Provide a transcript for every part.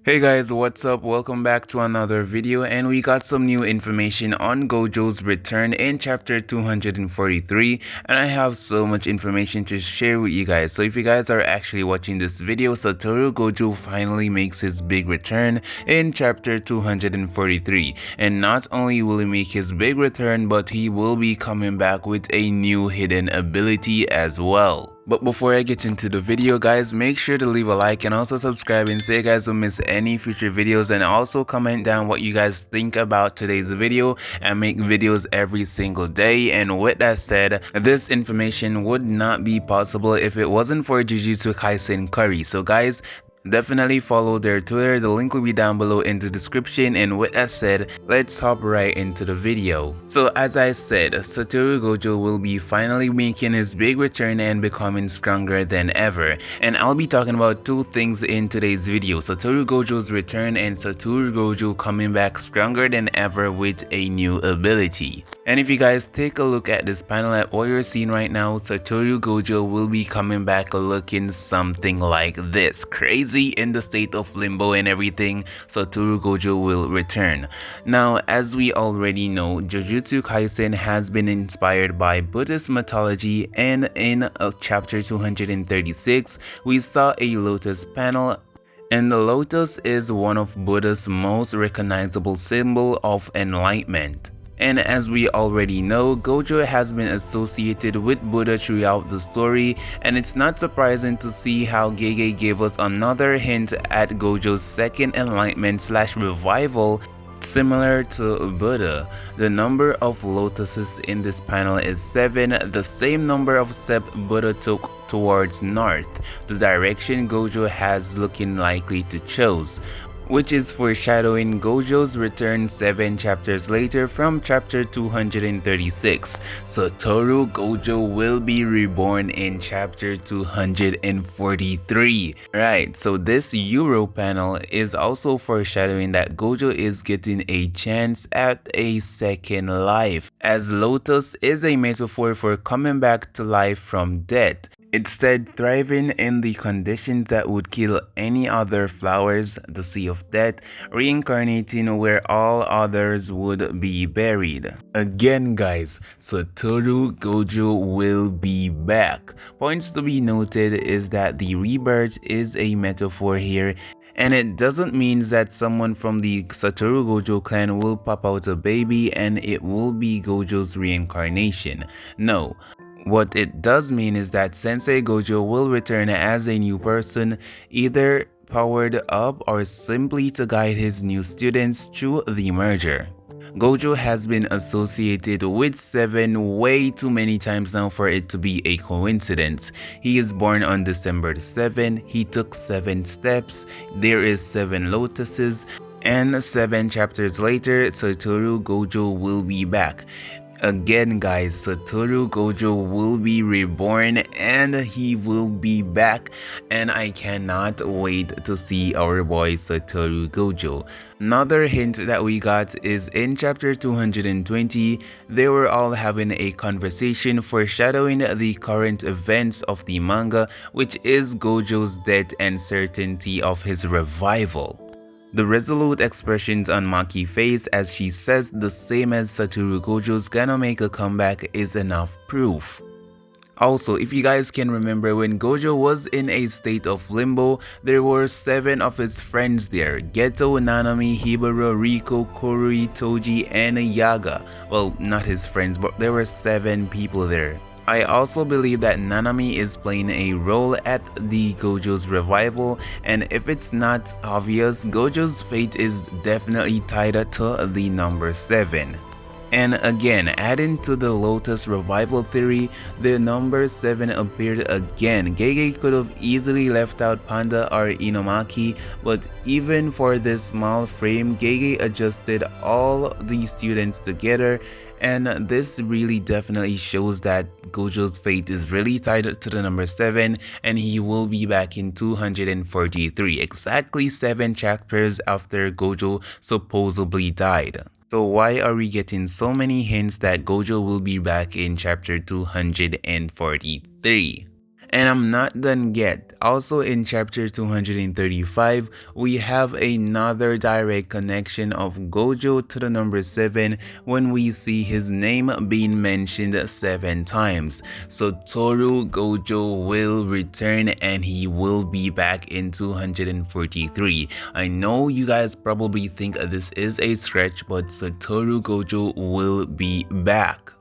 Hey guys, what's up? Welcome back to another video, and we got some new information on Gojo's return in chapter 243, and I have so much information to share with you guys. So if you guys are actually watching this video, Satoru Gojo finally makes his big return in chapter 243, and not only will he make his big return, but he will be coming back with a new hidden ability as well. But before I get into the video guys, make sure to leave a like and also subscribe and so you guys don't miss any future videos, and also comment down what you guys think about today's video and make videos every single day. And with that said, this information would not be possible if it wasn't for Jujutsu Kaisen Curry. So guys, definitely follow their Twitter, the link will be down below in the description. And with that said, let's hop right into the video. So as I said, Satoru Gojo will be finally making his big return and becoming stronger than ever. And I'll be talking about two things in today's video: Satoru Gojo's return and Satoru Gojo coming back stronger than ever with a new ability. And if you guys take a look at this panel, at what you're seeing right now, Satoru Gojo will be coming back looking something like this. Crazy in the state of limbo and everything, Satoru Gojo will return. Now, as we already know, Jujutsu Kaisen has been inspired by Buddhist mythology, and in chapter 236, we saw a lotus panel. And the lotus is one of Buddha's most recognizable symbol of enlightenment. And as we already know, Gojo has been associated with Buddha throughout the story, and it's not surprising to see how Gege gave us another hint at Gojo's second enlightenment / revival similar to Buddha. The number of lotuses in this panel is 7, the same number of steps Buddha took towards north, the direction Gojo has looking likely to choose, which is foreshadowing Gojo's return 7 chapters later from chapter 236. Satoru Gojo will be reborn in chapter 243. Right, so this Euro panel is also foreshadowing that Gojo is getting a chance at a second life, as Lotus is a metaphor for coming back to life from death. It said thriving in the conditions that would kill any other flowers, the sea of death, reincarnating where all others would be buried. Again guys, Satoru Gojo will be back. Points to be noted is that the rebirth is a metaphor here, and it doesn't mean that someone from the Satoru Gojo clan will pop out a baby and it will be Gojo's reincarnation. No. What it does mean is that Sensei Gojo will return as a new person, either powered up or simply to guide his new students through the merger. Gojo has been associated with 7 way too many times now for it to be a coincidence. He is born on December 7, he took 7 steps, there is 7 lotuses, and 7 chapters later, Satoru Gojo will be back. Again guys, Satoru Gojo will be reborn and he will be back, and I cannot wait to see our boy Satoru Gojo. Another hint that we got is in chapter 220, they were all having a conversation foreshadowing the current events of the manga, which is Gojo's death and certainty of his revival. The resolute expressions on Maki's face as she says the same as Satoru Gojo's gonna make a comeback is enough proof. Also, if you guys can remember, when Gojo was in a state of limbo, there were 7 of his friends there: Geto, Nanami, Hibara, Riko, Korui, Toji, and Yaga. Well, not his friends, but there were 7 people there. I also believe that Nanami is playing a role at the Gojo's revival, and if it's not obvious, Gojo's fate is definitely tied to the number 7. And again, adding to the Lotus revival theory, the number 7 appeared again. Gege could have easily left out Panda or Inumaki, but even for this small frame, Gege adjusted all the students together, and this really definitely shows that Gojo's fate is really tied to the number 7, and he will be back in 243, exactly 7 chapters after Gojo supposedly died. So why are we getting so many hints that Gojo will be back in chapter 243? And I'm not done yet. Also in chapter 235, we have another direct connection of Gojo to the number 7 when we see his name being mentioned 7 times. So Toru Gojo will return and he will be back in 243. I know you guys probably think this is a stretch, but Satoru Gojo will be back.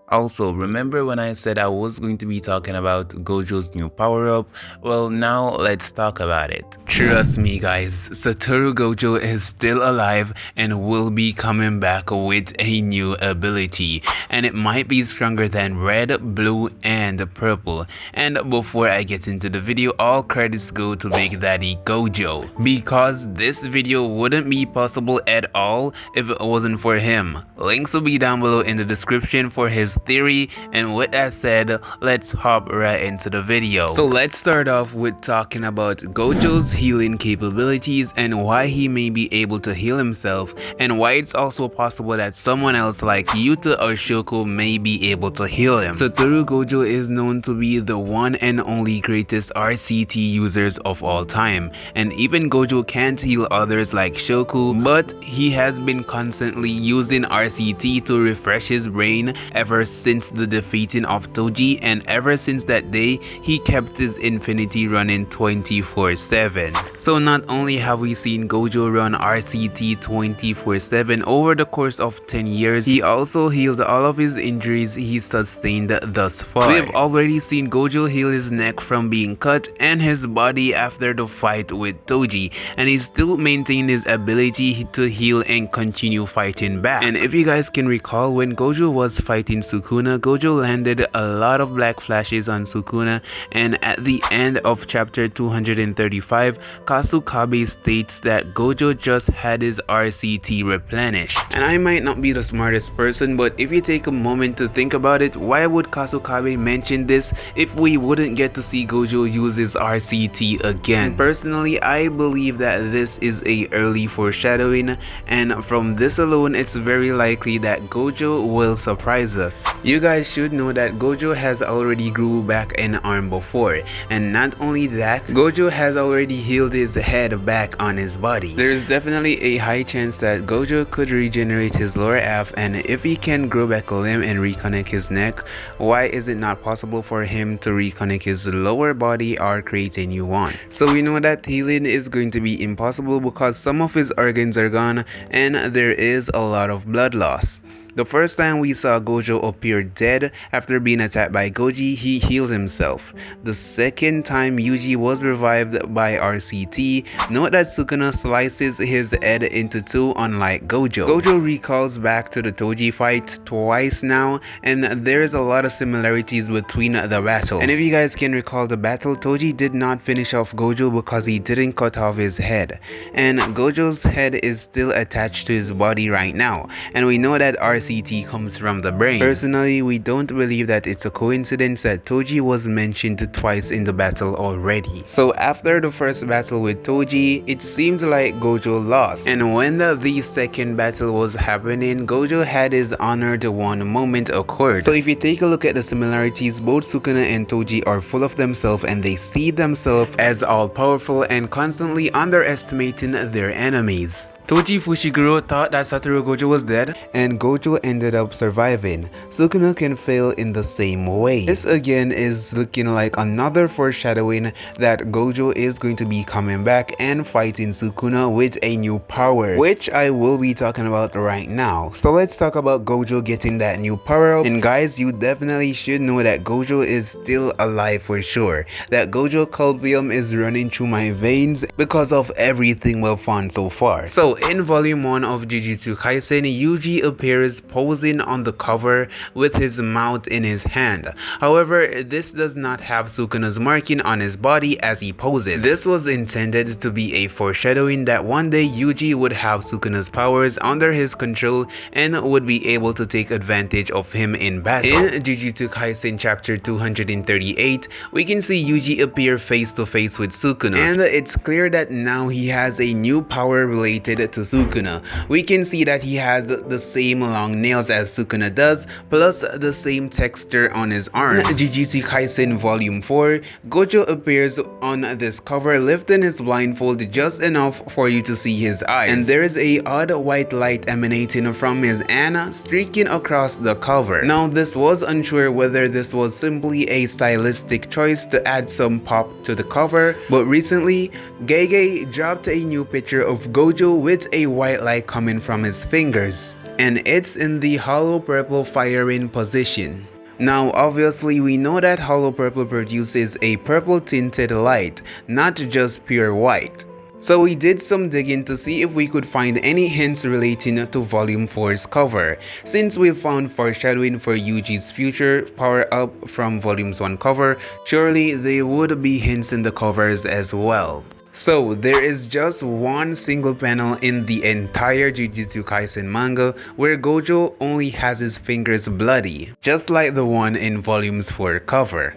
Also, remember when I said I was going to be talking about Gojo's new power-up? Well, now let's talk about it. Trust me guys, Satoru Gojo is still alive and will be coming back with a new ability. And it might be stronger than red, blue, and purple. And before I get into the video, all credits go to Big Daddy Gojo. Because this video wouldn't be possible at all if it wasn't for him. Links will be down below in the description for his theory, and with that said, let's hop right into the video. So let's start off with talking about Gojo's healing capabilities and why he may be able to heal himself, and why it's also possible that someone else like Yuta or Shoko may be able to heal him. Satoru Gojo is known to be the one and only greatest RCT users of all time, and even Gojo can't heal others like Shoko, but he has been constantly using RCT to refresh his brain ever since the defeating of Toji, and ever since that day he kept his infinity running 24/7. So not only have we seen Gojo run RCT 24/7 over the course of 10 years, he also healed all of his injuries he sustained thus far. We've already seen Gojo heal his neck from being cut and his body after the fight with Toji, and he still maintained his ability to heal and continue fighting back. And if you guys can recall, when Gojo was fighting Sukuna, Gojo landed a lot of black flashes on Sukuna, and at the end of chapter 235, Kasukabe states that Gojo just had his RCT replenished. And I might not be the smartest person, but if you take a moment to think about it, why would Kasukabe mention this if we wouldn't get to see Gojo use his RCT again? And personally, I believe that this is a early foreshadowing, and from this alone, it's very likely that Gojo will surprise us. You guys should know that Gojo has already grew back an arm before, and not only that, Gojo has already healed his head back on his body. There is definitely a high chance that Gojo could regenerate his lower half, and if he can grow back a limb and reconnect his neck, why is it not possible for him to reconnect his lower body or create a new one? So we know that healing is going to be impossible because some of his organs are gone and there is a lot of blood loss. The first time we saw Gojo appear dead after being attacked by Goji, he healed himself. The second time Yuji was revived by RCT, note that Sukuna slices his head into two unlike Gojo. Gojo recalls back to the Toji fight twice now, and there's a lot of similarities between the battles. And if you guys can recall the battle, Toji did not finish off Gojo because he didn't cut off his head. And Gojo's head is still attached to his body right now, and we know that RCT comes from the brain. Personally, we don't believe that it's a coincidence that Toji was mentioned twice in the battle already. So after the first battle with Toji, it seems like Gojo lost. And when the second battle was happening, Gojo had his honored one moment occurred. So if you take a look at the similarities, both Sukuna and Toji are full of themselves, and they see themselves as all-powerful and constantly underestimating their enemies. Toji Fushiguro thought that Satoru Gojo was dead, and Gojo ended up surviving. Sukuna can fail in the same way. This again is looking like another foreshadowing that Gojo is going to be coming back and fighting Sukuna with a new power, which I will be talking about right now. So let's talk about Gojo getting that new power up. And guys, you definitely should know that Gojo is still alive for sure. That Gojo Culpium is running through my veins because of everything we've found so far. So in volume 1 of Jujutsu Kaisen, Yuji appears posing on the cover with his mouth in his hand. However, this does not have Sukuna's marking on his body as he poses. This was intended to be a foreshadowing that one day Yuji would have Sukuna's powers under his control and would be able to take advantage of him in battle. In Jujutsu Kaisen chapter 238, we can see Yuji appear face to face with Sukuna, and it's clear that now he has a new power related to Sukuna. We can see that he has the same long nails as Sukuna does, plus the same texture on his arms. In Jujutsu Kaisen Volume 4, Gojo appears on this cover lifting his blindfold just enough for you to see his eyes, and there is a odd white light emanating from his ana streaking across the cover. Now this was unsure whether this was simply a stylistic choice to add some pop to the cover, but recently Gege dropped a new picture of Gojo with a white light coming from his fingers, and it's in the hollow purple firing position. Now obviously we know that hollow purple produces a purple tinted light, not just pure white. So we did some digging to see if we could find any hints relating to Volume 4's cover. Since we found foreshadowing for Yuji's future power-up from Volume's 1 cover, surely there would be hints in the covers as well. So there is just one single panel in the entire Jujutsu Kaisen manga where Gojo only has his fingers bloody, just like the one in Volume's 4 cover.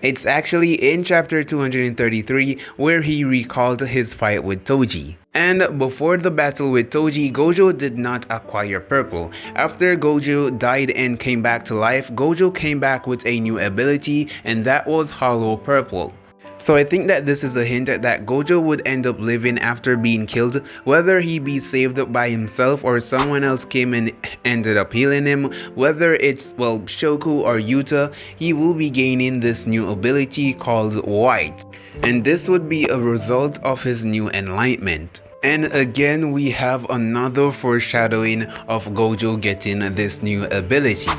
It's actually in chapter 233 where he recalled his fight with Toji. And before the battle with Toji, Gojo did not acquire purple. After Gojo died and came back to life, Gojo came back with a new ability, and that was hollow purple. So I think that this is a hint that Gojo would end up living after being killed, whether he be saved by himself or someone else came and ended up healing him, whether it's, well, Shoku or Yuta, he will be gaining this new ability called White. And this would be a result of his new enlightenment. And again, we have another foreshadowing of Gojo getting this new ability.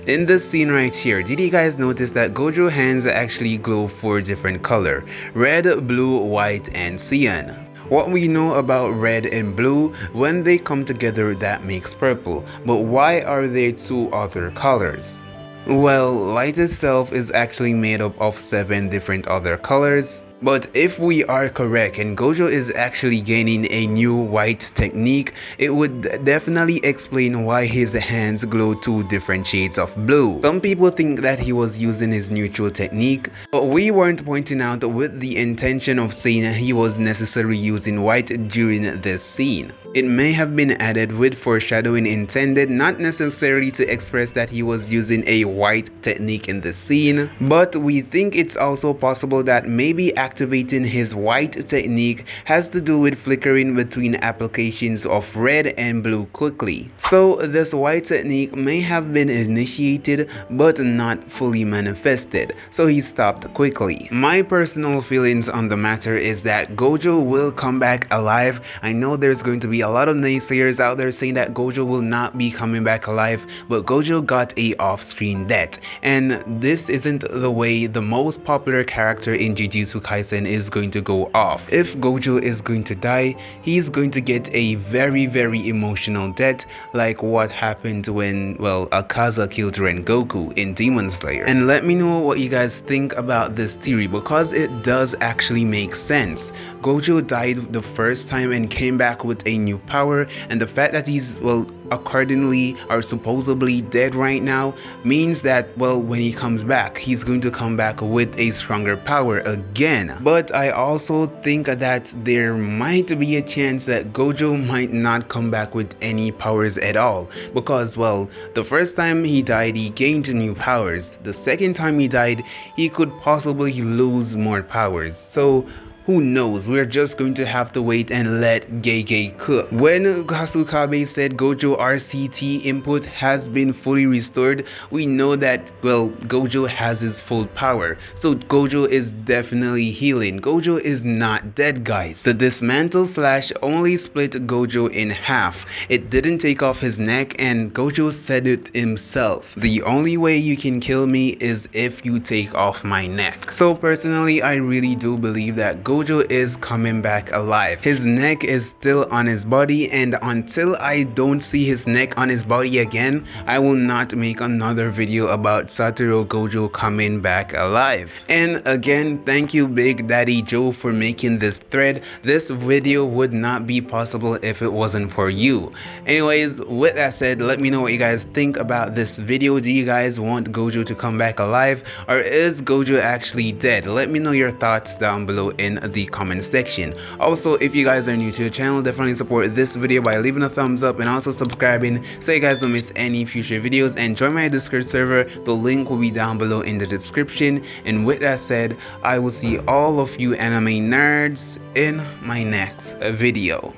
In this scene right here, did you guys notice that Gojo's hands actually glow 4 different colors: red, blue, white, and cyan? What we know about red and blue, when they come together that makes purple, but why are there 2 other colors? Well, light itself is actually made up of 7 different other colors. But if we are correct and Gojo is actually gaining a new white technique, it would definitely explain why his hands glow 2 different shades of blue. Some people think that he was using his neutral technique, but we weren't pointing out with the intention of saying he was necessarily using white during this scene. It may have been added with foreshadowing intended, not necessarily to express that he was using a white technique in the scene, but we think it's also possible that maybe activating his white technique has to do with flickering between applications of red and blue quickly. So this white technique may have been initiated but not fully manifested, so he stopped quickly. My personal feelings on the matter is that Gojo will come back alive. I know there's going to be a lot of naysayers out there saying that Gojo will not be coming back alive, but Gojo got a off-screen death, and this isn't the way the most popular character in Jujutsu Kaisen is going to go off. If Gojo is going to die, he's going to get a very emotional death, like what happened when, well, Akaza killed Rengoku in Demon Slayer. And let me know what you guys think about this theory, because it does actually make sense. Gojo died the first time and came back with a new power, and the fact that he's, well, accordingly or supposedly dead right now means that, well, when he comes back, he's going to come back with a stronger power again. But I also think that there might be a chance that Gojo might not come back with any powers at all, because, well, the first time he died he gained new powers. The second time he died he could possibly lose more powers. So who knows? We're just going to have to wait and let Gege cook. When Kasukabe said Gojo RCT input has been fully restored, we know that, well, Gojo has his full power. So Gojo is definitely healing. Gojo is not dead, guys. The dismantle slash only split Gojo in half. It didn't take off his neck, and Gojo said it himself. The only way you can kill me is if you take off my neck. So personally, I really do believe that Gojo is coming back alive. His neck is still on his body, and until I don't see his neck on his body again, I will not make another video about Satoru Gojo coming back alive. And again, thank you Big Daddy Joe for making this thread. This video would not be possible if it wasn't for you. Anyways, with that said, let me know what you guys think about this video. Do you guys want Gojo to come back alive, or is Gojo actually dead? Let me know your thoughts down below in the comment section. Also, if you guys are new to the channel, definitely support this video by leaving a thumbs up and also subscribing so you guys don't miss any future videos, and join my Discord server. The link will be down below in the description. And with that said, I will see all of you anime nerds in my next video.